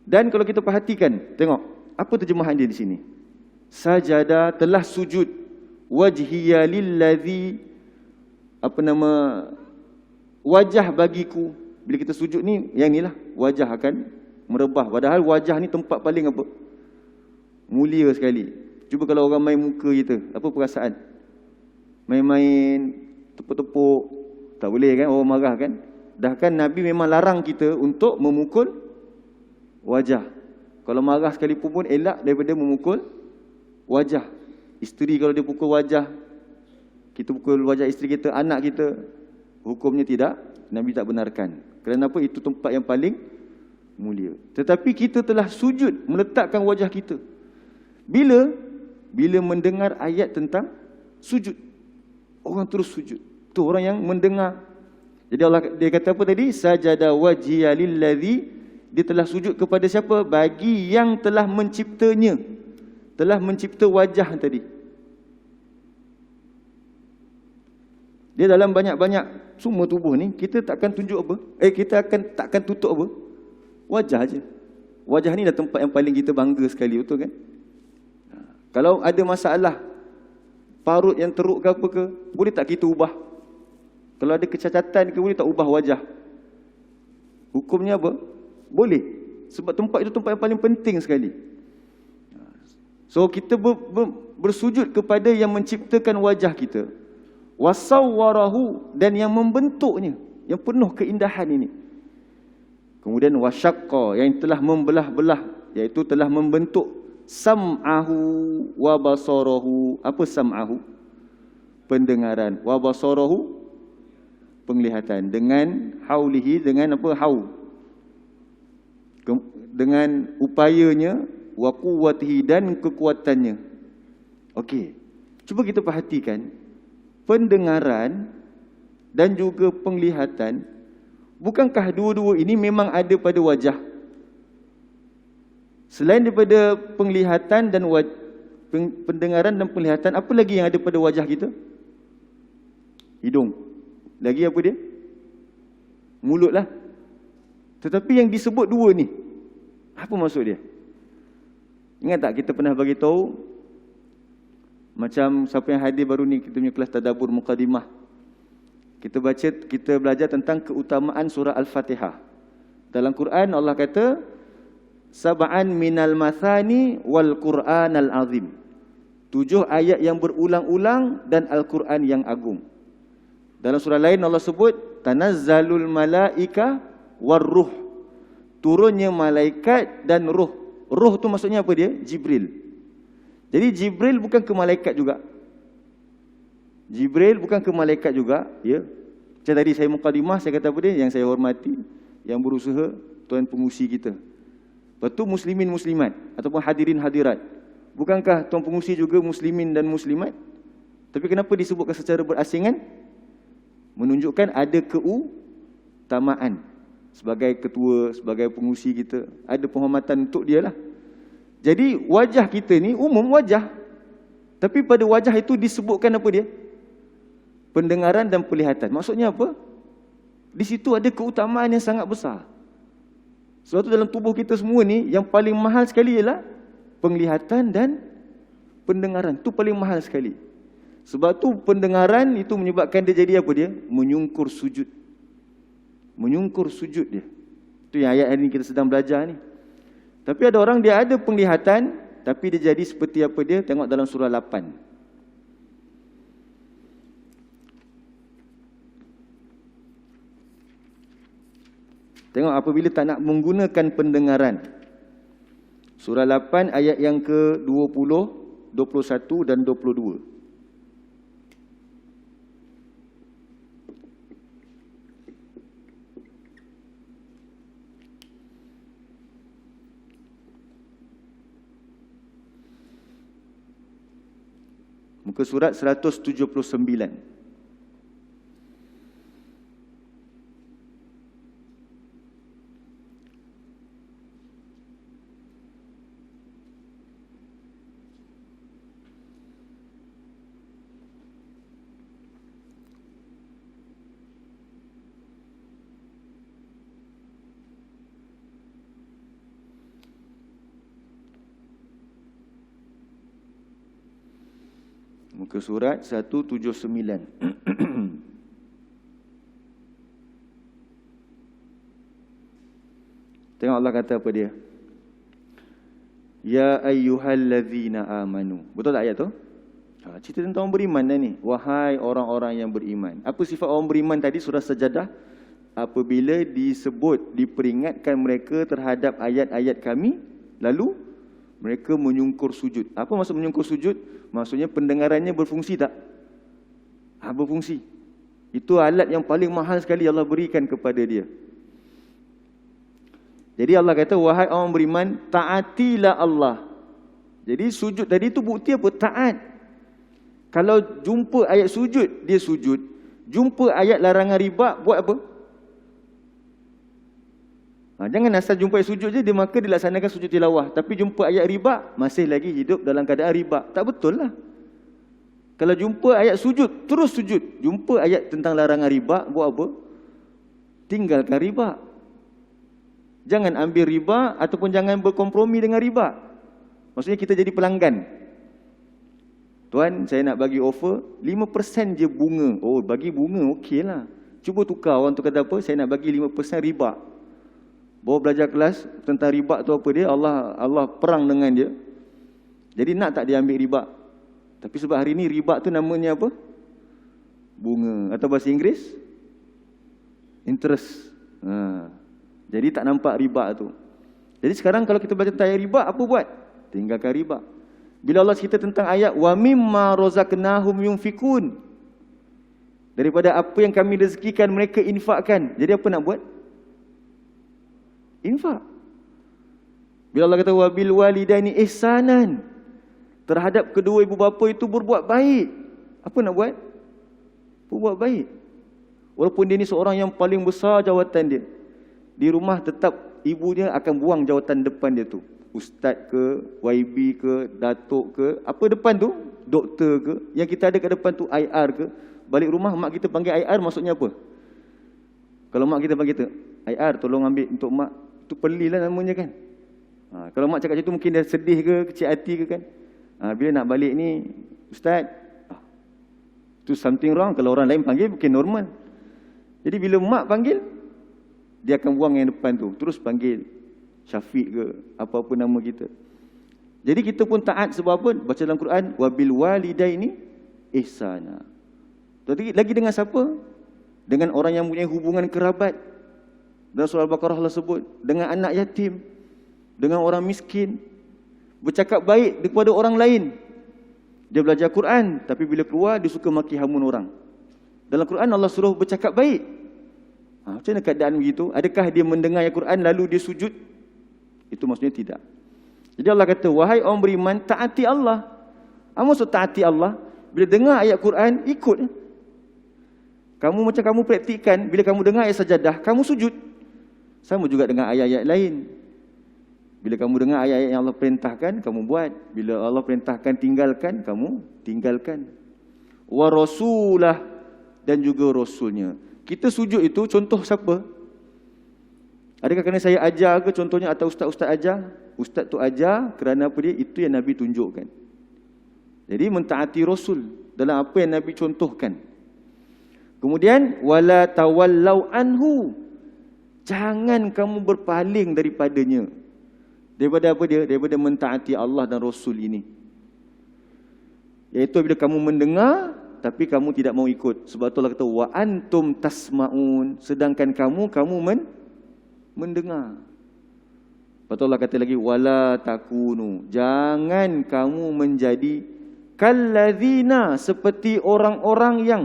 Dan kalau kita perhatikan, tengok apa terjemahan dia di sini. Sajada, telah sujud, wajhiya lillazi, wajah bagiku. Bila kita sujud ni, yang ni lah, wajah akan merebah. Padahal wajah ni tempat paling mulia sekali. Cuba kalau orang main muka kita, apa perasaan? Main-main, tepuk-tepuk, tak boleh kan, orang marah kan. Dah kan Nabi memang larang kita untuk memukul wajah. Kalau marah sekalipun pun elak daripada memukul wajah. Isteri kalau dia pukul wajah, kita pukul wajah isteri kita, anak kita, hukumnya tidak, Nabi tak benarkan. Kerana apa? Itu tempat yang paling mulia. Tetapi kita telah sujud, meletakkan wajah kita. Bila mendengar ayat tentang sujud, orang terus sujud. Tu orang yang mendengar. Jadi Allah, dia kata apa tadi? Sajada wajhiya lillazi, dia telah sujud kepada siapa? Bagi yang telah menciptanya. Telah mencipta wajah tadi. Dia dalam banyak-banyak semua tubuh ni, kita takkan tunjuk apa? Kita takkan tutup apa? Wajah aja. Wajah ni dah tempat yang paling kita bangga sekali, betul kan? Kalau ada masalah parut yang teruk ke apa ke, boleh tak kita ubah? Kalau ada kecacatan ke, boleh tak ubah wajah? Hukumnya apa? Boleh. Sebab tempat itu tempat yang paling penting sekali. So kita bersujud kepada yang menciptakan wajah kita. Wasawwarahu, dan yang membentuknya, yang penuh keindahan ini. Kemudian wasyaqqa, yang telah membelah-belah, iaitu telah membentuk sam'ahu wa basarahu. Apa sam'ahu? Pendengaran. Wa basarahu, penglihatan. Dengan haulihi, dengan apa? Dengan upayanya, wa quwwatihi, dan kekuatannya. Okey. Cuba kita perhatikan, pendengaran dan juga penglihatan, bukankah dua-dua ini memang ada pada wajah? Selain daripada penglihatan dan pendengaran dan penglihatan, apa lagi yang ada pada wajah kita? Hidung. Lagi apa dia? Mulut lah. Tetapi yang disebut dua ni, apa maksud dia? Ingat tak kita pernah bagi tahu, macam siapa yang hadir baru ni, kita punya kelas tadabbur muqaddimah, kita belajar tentang keutamaan surah Al-Fatihah. Dalam Quran Allah kata, sab'an minal mathani wal Qur'anal azim. 7 ayat yang berulang-ulang dan Al-Quran yang agung. Dalam surah lain Allah sebut tanazzalul malaika warruh. Turunnya malaikat dan ruh. Ruh tu maksudnya apa dia? Jibril. Jadi Jibril bukan ke malaikat juga. Jibril bukan ke malaikat juga, ya. Macam tadi saya mukadimah, saya kata apa dia? Yang saya hormati, yang berusaha, tuan pengusi kita. Lepas tu muslimin muslimat ataupun hadirin hadirat. Bukankah tuan pengusi juga muslimin dan muslimat? Tapi kenapa disebutkan secara berasingan? Menunjukkan ada keutamaan. Sebagai ketua, sebagai pengusi kita, ada penghormatan untuk dia lah. Jadi wajah kita ni umum wajah. Tapi pada wajah itu disebutkan apa dia? Pendengaran dan penglihatan. Maksudnya apa? Di situ ada keutamaan yang sangat besar. Sebab tu dalam tubuh kita semua ni, yang paling mahal sekali ialah penglihatan dan pendengaran. Itu paling mahal sekali. Sebab tu pendengaran itu menyebabkan dia jadi apa dia? Menyungkur sujud. Menyungkur sujud dia. Itu yang ayat ini kita sedang belajar ni. Tapi ada orang dia ada penglihatan, tapi dia jadi seperti apa dia? Tengok dalam surah 8. Tengok apabila tak nak menggunakan pendengaran. Surah 8 ayat yang ke-20, 21 dan 22. Muka surat 179. Muka surat 179. Tengok Allah kata apa dia. Ya ayyuhallazina amanu. Betul tak ayat tu? Cerita tentang orang beriman dah ni. Wahai orang-orang yang beriman. Apa sifat orang beriman tadi surah Sajadah? Apabila disebut, diperingatkan mereka terhadap ayat-ayat kami, lalu mereka menyungkur sujud. Apa maksud menyungkur sujud? Maksudnya pendengarannya berfungsi tak? Berfungsi. Itu alat yang paling mahal sekali Allah berikan kepada dia. Jadi Allah kata, wahai orang beriman, taatilah Allah. Jadi sujud tadi tu bukti apa? Taat. Kalau jumpa ayat sujud, dia sujud. Jumpa ayat larangan riba, buat apa? Jangan asal jumpa ayat sujud je, dia maka dilaksanakan sujud tilawah. Tapi jumpa ayat riba, masih lagi hidup dalam keadaan riba. Tak betul lah. Kalau jumpa ayat sujud, terus sujud. Jumpa ayat tentang larangan riba, buat apa? Tinggalkan riba. Jangan ambil riba ataupun jangan berkompromi dengan riba. Maksudnya kita jadi pelanggan. Tuan, saya nak bagi offer 5% je bunga. Oh, bagi bunga, okey lah. Cuba tukar orang tu kata apa? Saya nak bagi 5% riba. Bawa belajar kelas tentang riba tu apa dia? Allah perang dengan dia. Jadi nak tak dia ambil riba? Tapi sebab hari ni riba tu namanya apa? Bunga. Atau bahasa Inggeris? Interest. Jadi tak nampak riba tu. Jadi sekarang kalau kita belajar tentang riba, apa buat? Tinggalkan riba. Bila Allah cerita tentang ayat wa mimma razaqnahum yunfikun, daripada apa yang kami rezekikan mereka infakkan. Jadi apa nak buat? Infak. Bila Allah kata wabil walidaini ihsanan, terhadap kedua ibu bapa itu berbuat baik. Apa nak buat? Berbuat baik. Walaupun dia ni seorang yang paling besar jawatan dia, di rumah tetap ibunya akan buang jawatan depan dia tu. Ustaz ke, YB ke, datuk ke, apa depan tu? Doktor ke. Yang kita ada kat depan tu IR ke. Balik rumah mak kita panggil IR maksudnya apa? Kalau mak kita panggil kita, IR tolong ambil untuk mak. Tu pelilah namanya kan. Kalau mak cakap macam tu mungkin dia sedih ke, kecil hati ke kan. Bila nak balik ni, Ustaz, tu something wrong. Kalau orang lain panggil mungkin normal. Jadi bila mak panggil, dia akan buang yang depan tu. Terus panggil Syafiq ke, apa-apa nama kita. Jadi kita pun taat sebab apa? Baca dalam Quran, wabil walidaini ihsana. Lagi dengan siapa? Dengan orang yang mempunyai hubungan kerabat. Dalam surah Al-Baqarah Allah sebut. Dengan anak yatim. Dengan orang miskin. Bercakap baik kepada orang lain. Dia belajar Quran, tapi bila keluar dia suka maki hamun orang. Dalam Quran Allah suruh bercakap baik. Macam mana keadaan begitu? Adakah dia mendengar ayat Quran lalu dia sujud? Itu maksudnya tidak. Jadi Allah kata, wahai orang beriman, taati Allah. Apa maksud taati Allah? Bila dengar ayat Quran, ikut. Kamu macam kamu praktikkan, bila kamu dengar ayat sajadah, kamu sujud. Sama juga dengan ayat-ayat lain. Bila kamu dengar ayat-ayat yang Allah perintahkan, kamu buat. Bila Allah perintahkan tinggalkan, kamu tinggalkan. Wa rasulah, dan juga rasulnya. Kita sujud itu contoh siapa? Adakah kerana saya ajar ke contohnya atau ustaz-ustaz ajar? Ustaz tu ajar kerana apa dia? Itu yang Nabi tunjukkan. Jadi mentaati Rasul dalam apa yang Nabi contohkan. Kemudian wala tawallau anhu. Jangan kamu berpaling daripadanya. Daripada apa dia? Daripada mentaati Allah dan Rasul ini. Iaitu bila kamu mendengar tapi kamu tidak mau ikut. Sebab tu Allah kata wa antum tasmaun, sedangkan kamu mendengar. Lepas tu Allah kata lagi wala takunu, jangan kamu menjadi kallazina, seperti orang-orang yang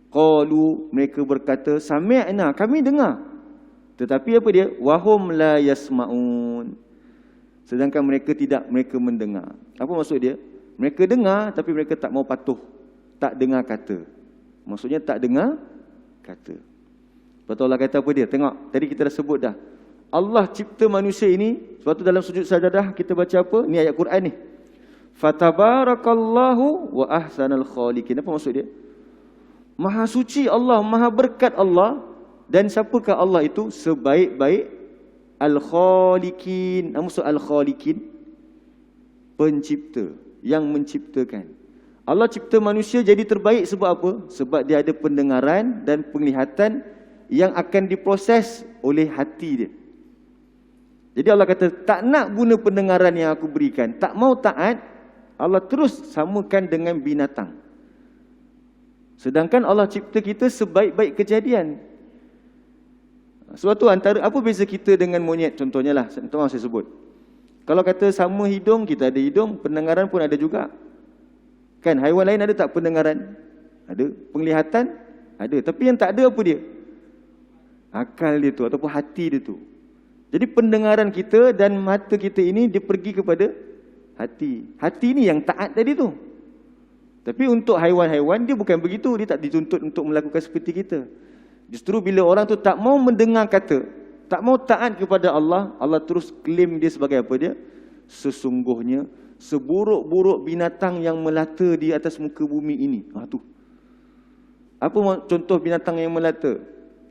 qalu, mereka berkata sami'na, kami dengar, tetapi apa dia? Wahum la yasmaun, sedangkan mereka mendengar. Apa maksud dia? Mereka dengar tapi mereka tak mau patuh, tak dengar kata. Maksudnya tak dengar kata. Lepas tu Allah kata apa dia? Tengok, tadi kita dah sebut dah. Allah cipta manusia ini. Sebab tu dalam sujud sajadah kita baca apa? Ni ayat Quran ni. Fatabarakallahu wa ahsanal khaliqin. Apa maksud dia? Maha suci Allah, maha berkat Allah. Dan siapakah Allah itu? Sebaik-baik al-khaliqin. Apa maksud al-khaliqin? Pencipta, yang menciptakan. Allah cipta manusia jadi terbaik sebab apa? Sebab dia ada pendengaran dan penglihatan yang akan diproses oleh hati dia. Jadi Allah kata, tak nak guna pendengaran yang aku berikan, tak mau taat, Allah terus samakan dengan binatang. Sedangkan Allah cipta kita sebaik-baik kejadian. Sebab tu antara apa beza kita dengan monyet contohnya lah, contoh saya sebut. Kalau kata sama hidung, kita ada hidung, pendengaran pun ada juga. Kan haiwan lain ada tak pendengaran? Ada. Penglihatan? Ada. Tapi yang tak ada apa dia? Akal dia tu ataupun hati dia tu. Jadi pendengaran kita dan mata kita ini dia pergi kepada hati. Hati ni yang taat tadi tu. Tapi untuk haiwan-haiwan dia bukan begitu. Dia tak dituntut untuk melakukan seperti kita. Justru bila orang tu tak mau mendengar kata, tak mau taat kepada Allah, Allah terus klaim dia sebagai apa dia? Sesungguhnya seburuk-buruk binatang yang melata di atas muka bumi ini. Tu. Apa contoh binatang yang melata?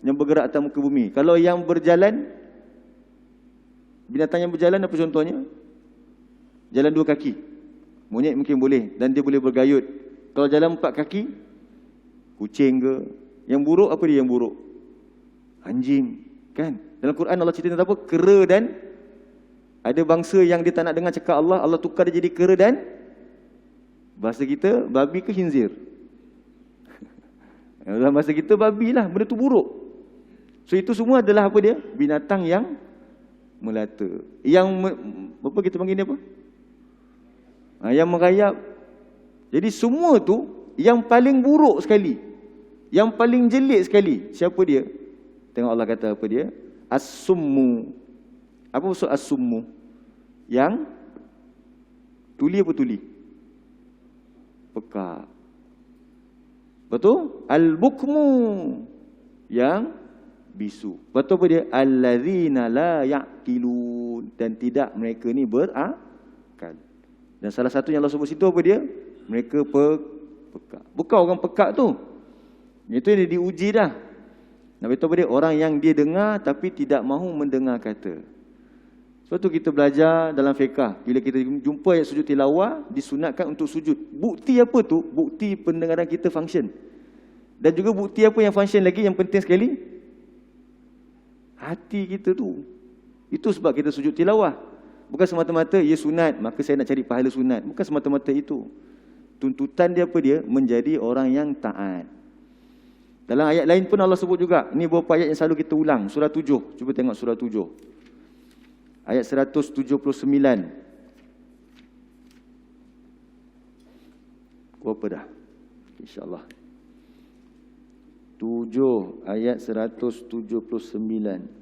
Yang bergerak atas muka bumi. Kalau yang berjalan, binatang yang berjalan apa contohnya? Jalan 2 kaki. Monyet mungkin boleh dan dia boleh bergayut. Kalau jalan 4 kaki, kucing ke? Yang buruk apa dia yang buruk? Anjing, kan? Dalam Quran Allah cerita tentang apa? Kera dan ada bangsa yang dia tak nak dengar cakap Allah, Allah tukar dia jadi kera dan bahasa kita babi ke khinzir. Dalam bahasa kita babi lah, benda tu buruk. So itu semua adalah apa dia? Binatang yang melata. Yang apa kita panggil dia apa? Yang merayap. Jadi semua tu yang paling buruk sekali, yang paling jelek sekali, siapa dia? Tengok Allah kata apa dia? As-summu. Apa maksud as-summu? Yang tuli apa tuli? Pekak. Betul? Al-bukmu. Yang bisu. Betul apa dia? Allazina la ya'qilun. Dan tidak mereka ni berakal. Dan salah satu yang Allah sebut situ apa dia? Mereka pekak. Bukan orang pekak tu. Itu dia diuji dah. Nak betul apa dia? Orang yang dia dengar tapi tidak mahu mendengar kata. Sebab tu kita belajar dalam fiqah. Bila kita jumpa ayat sujud tilawah, disunatkan untuk sujud. Bukti apa tu? Bukti pendengaran kita function. Dan juga bukti apa yang function lagi yang penting sekali? Hati kita tu. Itu sebab kita sujud tilawah. Bukan semata-mata ia sunat, maka saya nak cari pahala sunat. Bukan semata-mata itu. Tuntutan dia apa dia? Menjadi orang yang taat. Dalam ayat lain pun Allah sebut juga. Ini beberapa ayat yang selalu kita ulang. Surah 7. Cuba tengok surah 7. Ayat 179. Berapa dah? InsyaAllah. 7 ayat 179.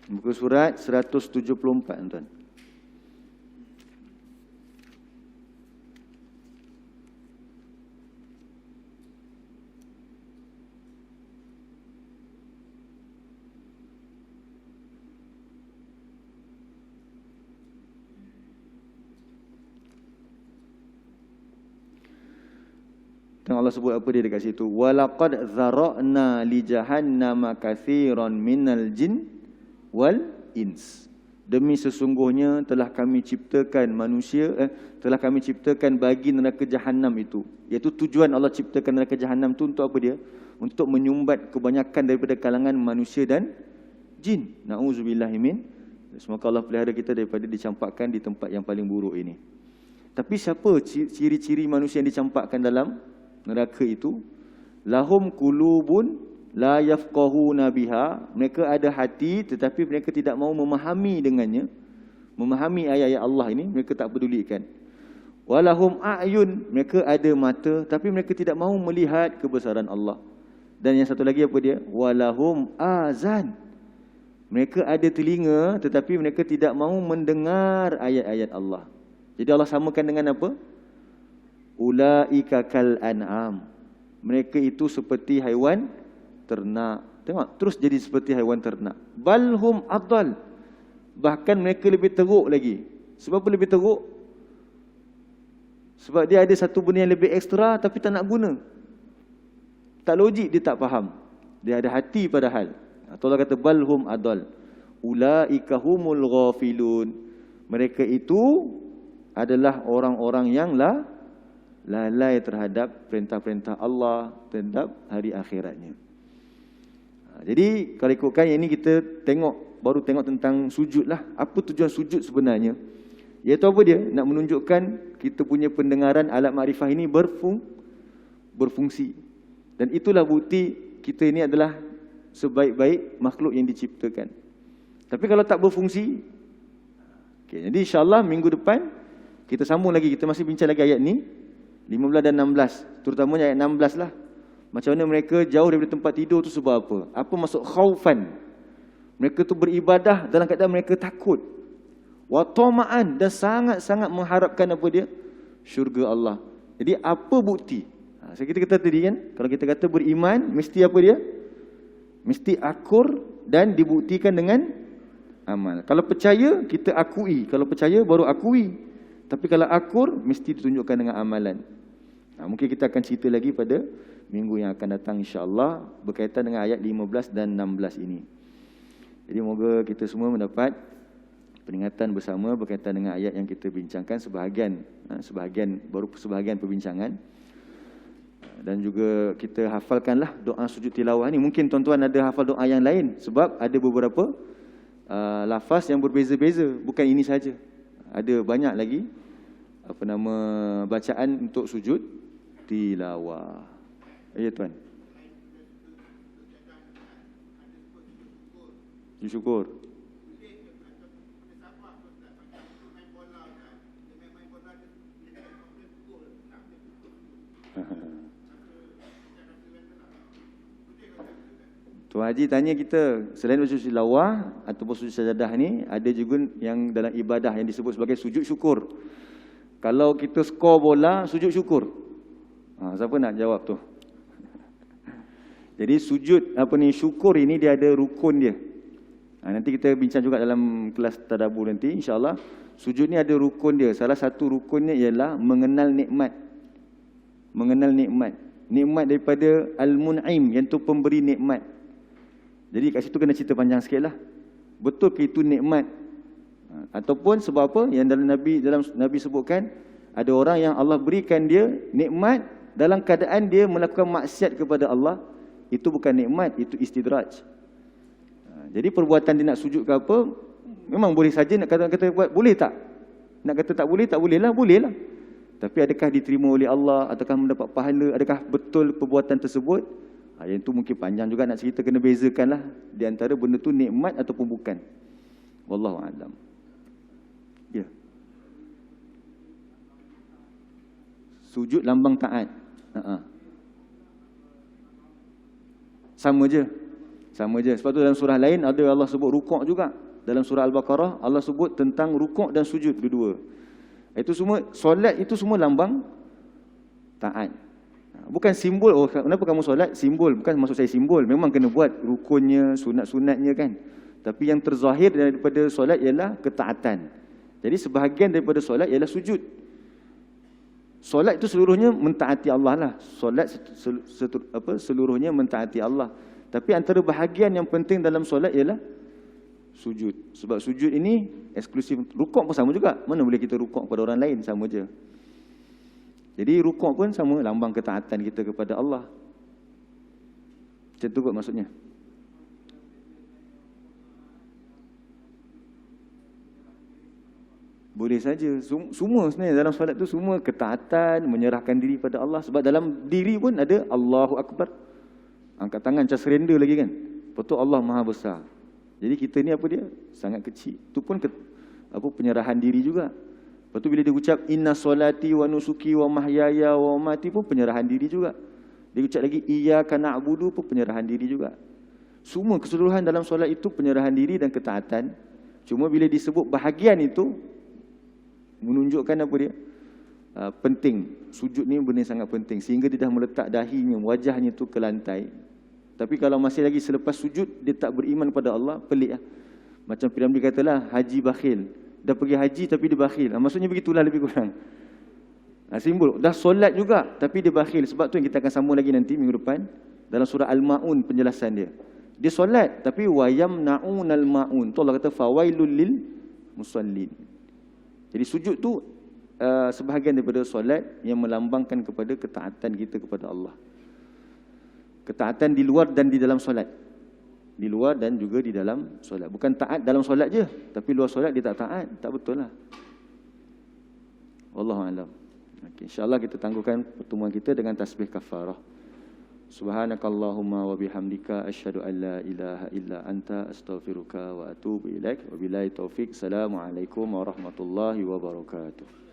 Muka surat 174 tuan. Tengok Allah sebut apa dia dekat situ. Walaqad dzara'na li jahannama katsiran minal jin wal ins. Demi sesungguhnya telah kami ciptakan manusia, telah kami ciptakan bagi neraka jahanam itu. Iaitu tujuan Allah ciptakan neraka jahanam itu untuk apa dia? Untuk menyumbat kebanyakan daripada kalangan manusia dan jin. Na'udzubillahi min. Semoga Allah pelihara kita daripada dicampakkan di tempat yang paling buruk ini. Tapi siapa ciri-ciri manusia yang dicampakkan dalam neraka itu? Lahum qulubun la yafqahuna biha. Mereka ada hati tetapi mereka tidak mahu memahami dengannya. Memahami ayat-ayat Allah ini mereka tak pedulikan. Walahum a'yun. Mereka ada mata tapi mereka tidak mahu melihat kebesaran Allah. Dan yang satu lagi apa dia? Walahum azan. Mereka ada telinga tetapi mereka tidak mahu mendengar ayat-ayat Allah. Jadi Allah samakan dengan apa? Ulaika kal an'am. mereka itu seperti haiwan ternak. Tengok, terus jadi seperti haiwan ternak. Balhum adal. Bahkan mereka lebih teruk lagi. Sebab apa lebih teruk? Sebab dia ada satu benda yang lebih ekstra tapi tak nak guna. Tak logik, dia tak faham. Dia ada hati padahal. Allah kata balhum adal. Ulaika humul ghafilun. Mereka itu adalah orang-orang yang lalai terhadap perintah-perintah Allah, terhadap hari akhiratnya. Jadi kalau ikutkan yang ini kita baru tengok tentang sujud lah. Apa tujuan sujud sebenarnya? Iaitu apa dia? Nak menunjukkan kita punya pendengaran alat makrifah ini berfungsi. Dan itulah bukti kita ini adalah sebaik-baik makhluk yang diciptakan. Tapi kalau tak berfungsi, okay, jadi insyaAllah minggu depan kita sambung lagi. Kita masih bincang lagi ayat ni 15 dan 16. Terutamanya ayat 16 lah. Macam mana mereka jauh daripada tempat tidur tu sebab apa? Apa maksud khaufan? Mereka tu beribadah dalam keadaan mereka takut. Wa tama'an, dan sangat-sangat mengharapkan apa dia? Syurga Allah. Jadi apa bukti? Kita kata tadi kan, kalau kita kata beriman, mesti apa dia? Mesti akur dan dibuktikan dengan amal. Kalau percaya, kita akui. Kalau percaya, baru akui. Tapi kalau akur, mesti ditunjukkan dengan amalan. Mungkin kita akan cerita lagi pada minggu yang akan datang insya-Allah berkaitan dengan ayat 15 dan 16 ini. Jadi moga kita semua mendapat peringatan bersama berkaitan dengan ayat yang kita bincangkan baru sebahagian perbincangan. Dan juga kita hafalkanlah doa sujud tilawah ni. Mungkin tuan-tuan ada hafal doa yang lain sebab ada beberapa lafaz yang berbeza-beza, bukan ini saja. Ada banyak lagi bacaan untuk sujud tilawah. Ya tuan. Syukur. Tuan Haji tanya kita, selain sujud tilawah ataupun sujud sajadah ni, ada juga yang dalam ibadah yang disebut sebagai sujud syukur. Kalau kita skor bola, sujud syukur. Siapa nak jawab tu? Jadi sujud syukur ini dia ada rukun dia. Nanti kita bincang juga dalam kelas tadabbur nanti insya-Allah. Sujud ni ada rukun dia. Salah satu rukunnya ialah mengenal nikmat. Mengenal nikmat. Nikmat daripada Al-Mun'im, yang tu pemberi nikmat. Jadi kat situ kena cerita panjang sikitlah. Betul ke itu nikmat? Ataupun sebab apa yang dalam Nabi sebutkan, ada orang yang Allah berikan dia nikmat dalam keadaan dia melakukan maksiat kepada Allah. Itu bukan nikmat, itu istidraj. Jadi perbuatan dia nak sujud ke apa, memang boleh saja. Nak kata buat, boleh tak? Nak kata tak boleh, tak boleh lah, boleh lah. Tapi adakah diterima oleh Allah, ataukah mendapat pahala, adakah betul perbuatan tersebut? Yang itu mungkin panjang juga nak cerita, kena bezakanlah di antara benda tu nikmat ataupun bukan. Wallahu a'lam. Ya. Sujud lambang taat. Sama je. Sebab tu dalam surah lain ada Allah sebut rukuk juga. Dalam surah Al-Baqarah Allah sebut tentang rukuk dan sujud kedua. Itu semua, solat itu semua lambang taat. Bukan simbol. Kenapa kamu solat? Simbol. Bukan maksud saya simbol. Memang kena buat rukunnya, sunat-sunatnya kan. Tapi yang terzahir daripada solat ialah ketaatan. Jadi sebahagian daripada solat ialah sujud. Solat itu seluruhnya mentaati Allah lah. Solat seluruhnya mentaati Allah. Tapi antara bahagian yang penting dalam solat ialah sujud. Sebab sujud ini eksklusif. Rukuk pun sama juga. Mana boleh kita rukuk kepada orang lain, sama je. Jadi rukuk pun sama, lambang ketaatan kita kepada Allah. Macam tu kot maksudnya. Boleh saja. Semua sebenarnya dalam solat tu semua ketaatan, menyerahkan diri pada Allah. Sebab dalam diri pun ada Allahu Akbar. Angkat tangan macam surrender lagi kan. Betul, Allah Maha Besar. Jadi kita ni apa dia? Sangat kecil. Itu pun penyerahan diri juga. Lepas tu bila dia ucap inna solati wa nusuki wa mahyaya wa mati pun penyerahan diri juga. Dia ucap lagi iyyaka na'budu pun penyerahan diri juga. Semua keseluruhan dalam solat itu penyerahan diri dan ketaatan. Cuma bila disebut bahagian itu menunjukkan apa dia? penting. Sujud ni benda yang sangat penting. Sehingga dia dah meletak dahinya, wajahnya tu ke lantai. Tapi kalau masih lagi selepas sujud, dia tak beriman pada Allah, pelik lah. Macam Piramli katalah, haji bakhil. Dah pergi haji tapi dia bakhil. Maksudnya begitulah lebih kurang. Simbol. Dah solat juga tapi dia bakhil. Sebab tu yang kita akan sambung lagi nanti minggu depan. Dalam surah Al-Ma'un penjelasan dia. Dia solat tapi wayam na'unal ma'un. Tu Allah kata fawailul lil musallin. Jadi sujud tu sebahagian daripada solat yang melambangkan kepada ketaatan kita kepada Allah. Ketaatan di luar dan di dalam solat. Di luar dan juga di dalam solat. Bukan taat dalam solat je, tapi luar solat dia tak taat. Tak betul lah. Wallahu a'lam. Okey, insya-Allah kita tangguhkan pertemuan kita dengan tasbih kafarah. Subhanakallahumma wa bihamdika asyhadu an la ilaha illa anta astaghfiruka wa atubu ilaik. Wabillahi taufik. Assalamualaikum warahmatullahi wabarakatuh.